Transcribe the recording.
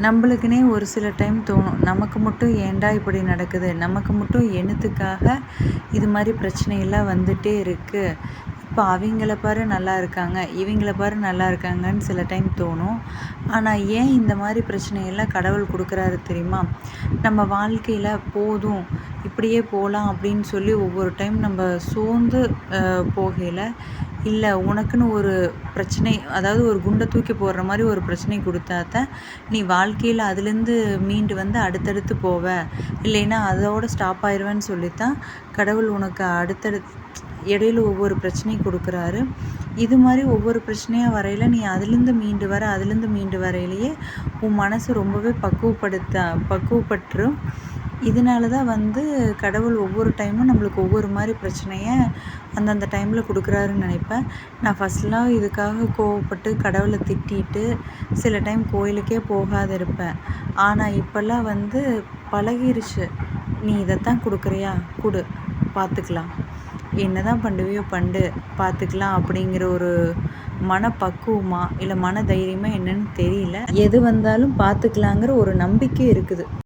நம்மளுக்குன்னே ஒரு சில டைம் தோணும். நமக்கு மட்டும் ஏன்டா இப்படி நடக்குது? நமக்கு மட்டும் என்னத்துக்காக இது மாரி பிரச்சனையெல்லாம் வந்துட்டே இருக்கு? இப்போ அவிங்கள பாரு நல்லா இருக்காங்க, இவிங்கள பாரு நல்லா இருக்காங்கன்னு சில டைம் தோணும். ஆனா ஏன் இந்த மாரி பிரச்சனையெல்லாம் கடவுள் குடுக்குறாரு தெரியுமா? நம்ம வாழ்க்கையில போதும், இப்படியே போலாம் அப்படின்னு சொல்லி ஒவ்வொரு டைம் நம்ம சோர்ந்து போகையில, இல்ல உனக்குன்னு ஒரு பிரச்சனை, அதாவது ஒரு குண்ட தூக்கி போடுற மாரி ஒரு பிரச்சனை குடுத்தா தான், நீ வாழ்க்கையில அதுலேருந்து மீண்டு வந்து அடுத்தடுத்து போவ. இல்லைன்னா அதோட ஸ்டாப் ஆயிருவேன்னு சொல்லித்தான் கடவுள் உனக்கு இடையில ஒவ்வொரு பிரச்சனை குடுக்குறாரு. இது மாரி ஒவ்வொரு பிரச்சனையா வரையில, நீ அதுலேருந்து மீண்டு வரையிலேயே உன் மனசு ரொம்பவே பக்குவப்பட்டுரும். இதனால தான் வந்து கடவுள் ஒவ்வொரு டைமும் நம்மளுக்கு ஒவ்வொரு மாரி பிரச்சனைய அந்தந்த டைமில் குடுக்குறாருன்னு நெனைப்பேன். நான் ஃபஸ்ட்லாம் இதுக்காக கோவப்பட்டு கடவுள திட்டிட்டு சில டைம் கோயிலுக்கே போகாத இருப்பேன். ஆனா இப்பல்லாம் வந்து பழகிருச்சு. நீ இதத்தான் குடுக்குறியா? குடு, பார்த்துக்கலாம். என்னதான் பண்ணுவியோ பண்ணு, பார்த்துக்கலாம் அப்படிங்கிற ஒரு மனப்பக்குவமா, இல்ல மன தைரியமா என்னன்னு தெரியல. எது வந்தாலும் பார்த்துக்கலாங்கிற ஒரு நம்பிக்கை இருக்குது.